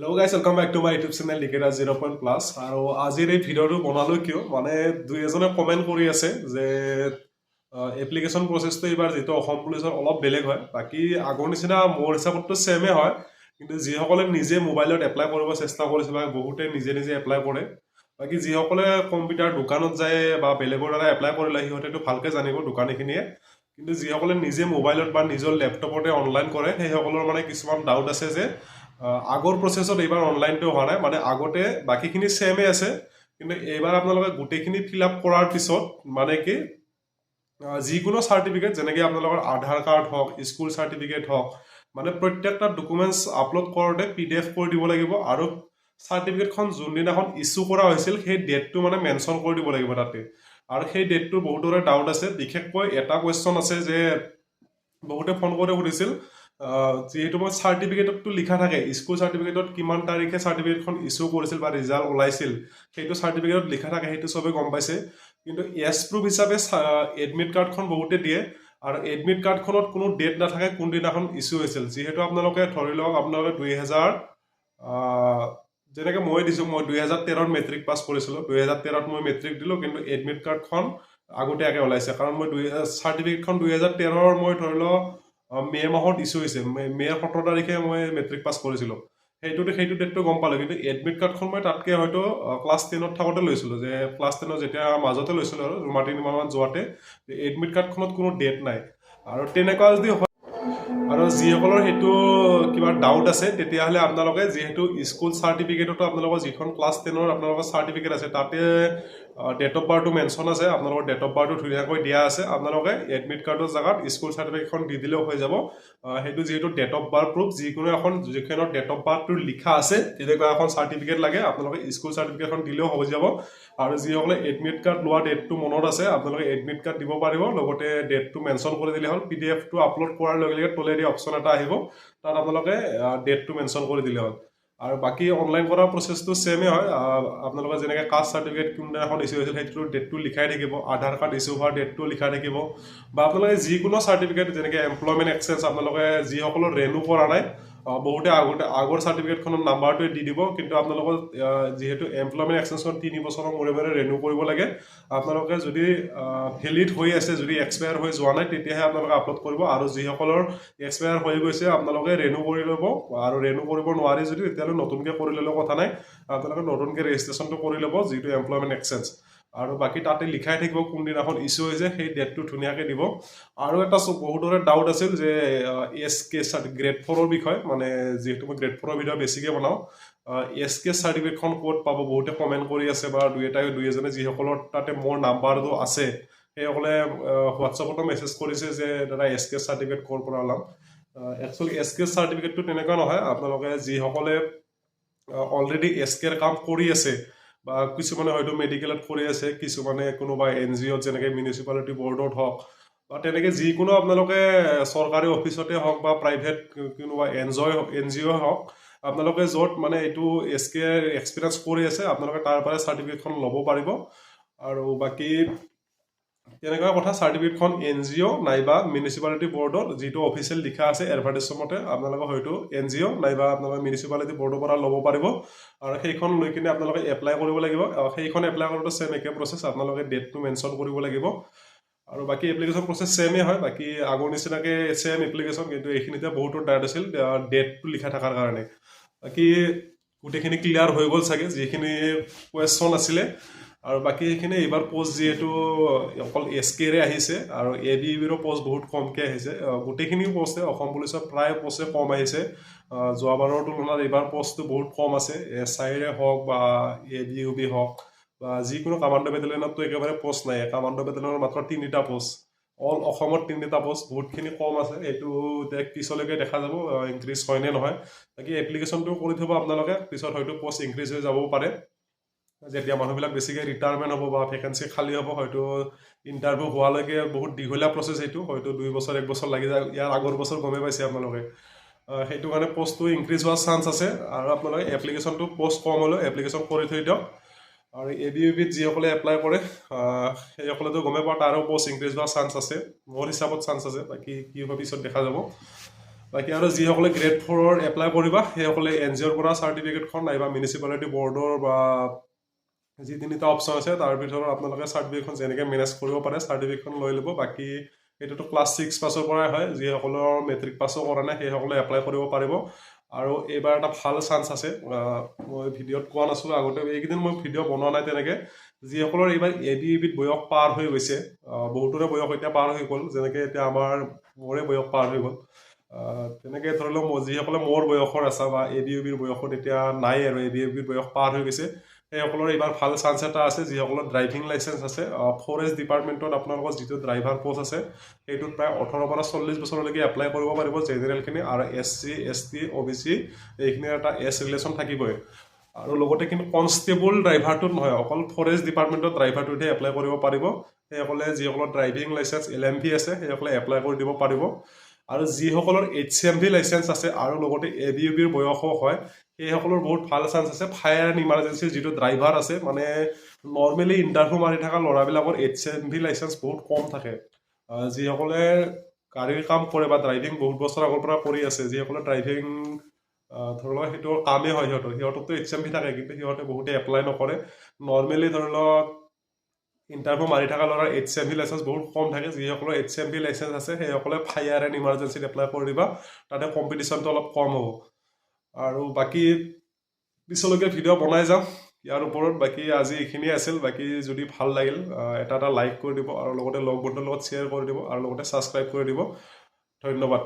Hello guys, welcome back to my YouTube channel Dikera 0.plus আৰু আজিৰ এই ভিডিঅ'টো বনালো কিয় মানে দুই এজনে কমেন্ট কৰি আছে যে এপ্লিকেশন প্ৰসেসটো এবাৰ যেটো অসম পুলিচৰ অলপ বেলেগ হয় বাকি আগৰ নিচিনা মোৰ হিচাপতটো সেমে হয় কিন্তু যিসকলে নিজে মোবাইলত এপ্লাই কৰিব চেষ্টা কৰিছে বা বহুতে নিজে নিজে এপ্লাই কৰে বাকি যিসকলে কম্পিউটাৰ দোকানত যায় বা বেলেগৰ দ্বাৰা এপ্লাই কৰিলে সিহঁতেটো ভালকে জানিব দোকানীখিনিয়ে কিন্তু যিসকলে নিজে মোবাইলত বা নিজৰ ল্যাপটপতে অনলাইন কৰে সেইসকলৰ মানে কিছুমান ডাউট আছে যে আগৰ প্ৰসেসত এইবাৰ অনলাইনটো হোৱা নাই মানে আগতে বাকিখিনি সেমে আছে কিন্তু এইবাৰ আপোনালোকে গোটেইখিনি ফিল আপ কৰাৰ পিছত মানে কি যিকোনো সাৰ্টিফিকেট যেনেকৈ আপোনালোকৰ আধাৰ কাৰ্ড হওক স্কুল সাৰ্টিফিকেট হওক মানে প্ৰত্যেকটা ডকুমেণ্টছ আপলোড কৰোঁতে PDF কৰি দিব লাগিব আৰু সাৰ্টিফিকেটখন যোনদিনাখন ইছ্যু কৰা হৈছিল সেই ডেটটো মানে মেনশ্যন কৰি দিব লাগিব তাতে আৰু সেই ডেটটো বহুতৰে ডাউট আছে বিশেষকৈ এটা কুৱেশ্যন আছে যে বহুতে ফোন কৰি সুধিছিল যেহেতু মই সাৰ্টিফিকেটটো লিখা থাকে স্কুল সাৰ্টিফিকেটত কিমান তাৰিখে সাৰ্টিফিকেটখন ইছ্যু কৰিছিল বা ৰিজাল্ট ওলাইছিল সেইটো সাৰ্টিফিকেটত লিখা থাকে সেইটো সবে গম পাইছে কিন্তু এছ প্ৰুফ হিচাপে এডমিট কাৰ্ডখন বহুতে দিয়ে আৰু এডমিট কাৰ্ডখনত কোনো ডেট নাথাকে কোনদিনাখন ইছ্যু হৈছিল যেহেতু আপোনালোকে ধৰি লওক আপোনালোকে 2000 যেনেকৈ মই দিছোঁ মই 2013ত মেট্ৰিক পাছ কৰিছিলোঁ 2013ত মই মেট্ৰিক দিলোঁ কিন্তু এডমিট কাৰ্ডখন আগতীয়াকৈ ওলাইছে কাৰণ মই সাৰ্টিফিকেটখন 2013ৰ মই ধৰি লওক মে মাহত ইছ্যু হৈছে মেৰ 17 তাৰিখে মই মেট্ৰিক পাছ কৰিছিলোঁ সেইটো ডেটটো গম পালোঁ কিন্তু এডমিট কাৰ্ডখন মই তাতকৈ হয়তো ক্লাছ 10ত থাকোঁতে লৈছিলোঁ যে ক্লাছ 10ত যেতিয়া মাজতে লৈছিলোঁ আৰু দুমাহ তিনিমাহমান যোৱাতে এডমিট কাৰ্ডখনত কোনো ডেট নাই আৰু তেনেকুৱা যদি আৰু যিসকলৰ সেইটো কিবা ডাউট আছে তেতিয়াহ'লে আপোনালোকে যিহেতু স্কুল সাৰ্টিফিকেটতো আপোনালোকৰ যিখন ক্লাছ 10ৰ আপোনালোকৰ সাৰ্টিফিকেট আছে তাতে ডেট অফ বাৰ্থটো মেনশ্যন আছে আপোনালোকৰ ডেট অফ বাৰ্থটো ধুনীয়াকৈ দিয়া আছে আপোনালোকে এডমিট কাৰ্ডৰ জেগাত স্কুল সাৰ্টিফিকেটখন দি দিলেও হৈ যাব সেইটো যিহেতু ডেট অফ বাৰ্থ প্ৰুফ যিকোনো এখন যিখনৰ ডেট অফ বাৰ্থটো লিখা আছে তেনেকুৱা এখন সাৰ্টিফিকেট লাগে আপোনালোকে স্কুল সাৰ্টিফিকেটখন দিলেও হৈ যাব আৰু যিসকলে এডমিট কাৰ্ড লোৱা ডেটটো মনত আছে আপোনালোকে এডমিট কাৰ্ড দিব পাৰিব লগতে ডেটটো মেনশ্যন কৰি দিলে হ'ল PDFটো আপলোড কৰাৰ লগে লগে তলেদি অপশ্যন এটা আহিব তাত আপোনালোকে ডেটটো মেনশ্যন কৰি দিলে হ'ল আৰু বাকি অনলাইন কৰা প্ৰসেসটো সেমে হয় আপোনালোকে যেনেকৈ কাষ্ট সাৰ্টিফিকেট কোনদিনাখন ইছ্যু হৈছিল সেইটো ডেটটো লিখাই থাকিব আধাৰ কাৰ্ড ইছ্যু হোৱাৰ ডেটটো লিখাই থাকিব বা আপোনালোকে যিকোনো সাৰ্টিফিকেট যেনেকৈ এমপ্লয়মেণ্ট এক্সচেঞ্জ আপোনালোকে যিসকলৰ ৰেনু কৰা নাই বহুতে আগৰ সাৰ্টিফিকেটখনৰ নাম্বাৰটোৱে দি দিব কিন্তু আপোনালোকৰ যেহেতু এমপ্লয়মেণ্ট এক্সচেঞ্জখন 3 বছৰৰ মূৰে মূৰে ৰেনু কৰিব লাগে আপোনালোকে যদি ভেলিড হৈ আছে যদি এক্সপায়াৰ হৈ যোৱা নাই তেতিয়াহে আপোনালোকে আপলোড কৰিব আৰু যিসকলৰ এক্সপায়াৰ হৈ গৈছে আপোনালোকে ৰেনু কৰি ল'ব আৰু ৰেনু কৰিব নোৱাৰি যদি তেতিয়াহ'লে নতুনকৈ কৰি ল'লেও কথা নাই আপোনালোকে নতুনকৈ ৰেজিষ্ট্ৰেশ্যনটো কৰি ল'ব যিটো এমপ্লয়মেণ্ট এক্সচেঞ্জ আৰু বাকি তাতে লিখাই থাকিব কোনদিনাখন ইছ্যু হৈছে সেই ডেটটো ধুনীয়াকৈ দিব আৰু এটা বহুতৰে ডাউট আছিল যে SK গ্ৰেড 4ৰ বিষয় মানে যেহেতু মই গ্ৰেড 4ৰ ভিডিঅ' বেছিকৈ বনাওঁ SK সাৰ্টিফিকেটখন ক'ত পাব বহুতে কমেণ্ট কৰি আছে বা দুই এজনে যিসকলৰ তাতে মোৰ নাম্বাৰটো আছে সেইসকলে হোৱাটছআপতো মেছেজ কৰিছে যে দাদা SK সাৰ্টিফিকেট ক'ৰ পৰা ওলাম একচুৱেলি SK সাৰ্টিফিকেটটো তেনেকুৱা নহয় আপোনালোকে যিসকলে অলৰেডি SKৰ কাম কৰি আছে বা কিছুমানে হয়তো মেডিকেলত কৰি আছে কিছুমানে কোনোবা NGOত যেনেকৈ মিউনিচিপালিটি বৰ্ডত হওক বা তেনেকৈ যিকোনো আপোনালোকে চৰকাৰী অফিচতে হওক বা প্ৰাইভেট কোনোবা NGO হওক আপোনালোকে য'ত মানে এইটো SK এক্সপিৰিয়েঞ্চ কৰি আছে আপোনালোকে তাৰ পৰা সাৰ্টিফিকেটখন ল'ব পাৰিব আৰু বাকি তেনেকুৱা কথা সাৰ্টিফিকেটখন NGO নাইবা মিউনিচিপালিটি বৰ্ডত যিটো অফিচিয়েল লিখা আছে এডভাৰটাইজমতে আপোনালোকে হয়তো NGO নাইবা আপোনালোকে মিউনিচিপালিটি বৰ্ডৰ পৰা ল'ব পাৰিব আৰু সেইখন লৈ কিনে আপোনালোকে এপ্লাই কৰিব লাগিব সেইখন এপ্লাই কৰোঁতে সেম একে প্ৰচেছ আপোনালোকে ডেটটো মেনশ্যন কৰিব লাগিব আৰু বাকি এপ্লিকেশ্যন প্ৰচেছ সেমে হয় বাকি আগৰ নিচিনাকৈ সেম এপ্লিকেশ্যন কিন্তু এইখিনিতে বহুতো ডাউট আছিল ডেটটো লিখা থকাৰ কাৰণে বাকি গোটেইখিনি ক্লিয়াৰ হৈ গ'ল চাগে যিখিনি কুৱেশ্যন আছিলে আৰু বাকি এইখিনি এইবাৰ পোষ্ট যিহেতু অকল SKৰে আহিছে আৰু ABUBৰো পোষ্ট বহুত কমকৈ আহিছে গোটেইখিনি পোষ্টে অসম পুলিচৰ প্ৰায় পোষ্টে কম আহিছে যোৱাবাৰৰ তুলনাত এইবাৰ পোষ্টটো বহুত কম আছে SIৰে হওক বা ABUB হওক বা যিকোনো কামাণ্ডো বেটেলিয়নততো একেবাৰে পোষ্ট নাই কামাণ্ডো বেটেলিয়নৰ মাত্ৰ 3টা পোষ্ট অল অসমত 3টা পোষ্ট বহুতখিনি কম আছে এইটো পিছলৈকে দেখা যাব ইনক্ৰিজ হয় নে নহয় বাকি এপ্লিকেশ্যনটো কৰি থ'ব আপোনালোকে পিছত হয়তো পোষ্ট ইনক্ৰিজ হৈ যাবও পাৰে যেতিয়া মানুহবিলাক বেছিকৈ ৰিটায়াৰমেণ্ট হ'ব বা ভেকেঞ্চি খালী হ'ব হয়তো ইণ্টাৰভিউ হোৱালৈকে বহুত দীঘলীয়া প্ৰচেছ এইটো হয়তো 2 বছৰ 1 বছৰ লাগি যায় ইয়াৰ আগৰ বছৰ গমেই পাইছে আপোনালোকে সেইটো কাৰণে পোষ্টটো ইনক্ৰিজ হোৱাৰ চান্স আছে আৰু আপোনালোকে এপ্লিকেশ্যনটো পোষ্ট কম হ'লেও এপ্লিকেশ্যন কৰি থৈ দিয়ক আৰু ABUBত যিসকলে এপ্লাই কৰে সেইসকলেতো গমেই পাওঁ তাৰো পোষ্ট ইনক্ৰিজ হোৱাৰ চান্স আছে মোৰ হিচাপত চান্স আছে বাকি কি হ'ব পিছত দেখা যাব বাকী আৰু যিসকলে গ্ৰেড 4 এপ্লাই কৰিবা সেইসকলে NGOৰ পৰা চাৰ্টিফিকেটখন নাইবা মিউনিচিপালিটি বৰ্ডৰ বা যি তিনিটা অপশ্যন আছে তাৰ ভিতৰত আপোনালোকে চাৰ্টিফিকেটখন যেনেকৈ মেনেজ কৰিব পাৰে চাৰ্টিফিকেটখন লৈ ল'ব বাকী এইটোতো ক্লাছ 6 পাছৰ পৰাই হয় যিসকলৰ মেট্ৰিক পাছো কৰা নাই সেইসকলে এপ্লাই কৰিব পাৰিব আৰু এইবাৰ এটা ভাল চান্স আছে মই ভিডিঅ'ত কোৱা নাছিলোঁ আগতে এইকেইদিন মই ভিডিঅ' বনোৱা নাই তেনেকৈ যিসকলৰ এইবাৰ ABEBত বয়স পাৰ হৈ গৈছে বহুতৰে বয়স এতিয়া পাৰ হৈ গ'ল যেনেকৈ এতিয়া আমাৰ মোৰে বয়স পাৰ হৈ গ'ল তেনেকৈ ধৰি লওক যিসকলে মোৰ বয়সৰ আছে বা ABEBৰ বয়সত এতিয়া নাই আৰু ABEBৰ বয়স পাৰ হৈ গৈছে সেইসকলৰ এইবাৰ ভাল চান্স এটা আছে যিসকলৰ ড্ৰাইভিং লাইচেঞ্চ আছে ফৰেষ্ট ডিপাৰ্টমেণ্টত আপোনালোকৰ যিটো ড্ৰাইভাৰ পোষ্ট আছে সেইটোত প্ৰায় 18 পৰা 40 বছৰলৈকে এপ্লাই কৰিব পাৰিব জেনেৰেলখিনি আৰু SC ST OBC এইখিনিৰ এটা এজ ৰিলেশ্যন থাকিবই আৰু লগতে কিন্তু কনষ্টেবল ড্ৰাইভাৰটোত নহয় অকল ফৰেষ্ট ডিপাৰ্টমেণ্টত ড্ৰাইভাৰটোতহে এপ্লাই কৰিব পাৰিব সেইসকলে যিসকলৰ ড্ৰাইভিং লাইচেঞ্চ LMV আছে সেইসকলে এপ্লাই কৰি দিব পাৰিব আৰু যিসকলৰ HCMV লাইচেঞ্চ আছে আৰু লগতে ABEBৰ বয়সো হয় সেইসকলৰ বহুত ভাল চান্স আছে ফায়াৰ এণ্ড ইমাৰ্জেঞ্চিৰ যিটো ড্ৰাইভাৰ আছে মানে নৰ্মেলি ইণ্টাৰভিউ মাৰি থকা ল'ৰাবিলাকৰ HCMV লাইচেঞ্চ বহুত কম থাকে যিসকলে গাড়ীৰ কাম কৰে বা ড্ৰাইভিং বহুত বছৰ আগৰ পৰা কৰি আছে যিসকলে ড্ৰাইভিং ধৰি লওক সেইটো কামেই হয় সিহঁতকতো HCMV থাকে কিন্তু সিহঁতে বহুতে এপ্লাই নকৰে নৰ্মেলি ধৰি লওক ইণ্টাৰভিউ মাৰি থকা ল'ৰাৰ HCMV লাইচেঞ্চ বহুত কম থাকে যিসকলৰ HCMV লাইচেঞ্চ আছে সেইসকলে ফায়াৰ এণ্ড ইমাৰ্জেঞ্চিত এপ্লাই কৰি দিবা তাতে কম্পিটিশ্যনটো অলপ কম হ'ব আৰু বাকী পিছলৈকে ভিডিঅ' বনাই যাম ইয়াৰ ওপৰত বাকী আজি এইখিনিয়ে আছিল বাকী যদি ভাল লাগিল এটা লাইক কৰি দিব আৰু লগতে লগ বন্ধুৰ লগত শ্বেয়াৰ কৰি দিব আৰু লগতে ছাবস্ক্ৰাইব কৰি দিব ধন্যবাদ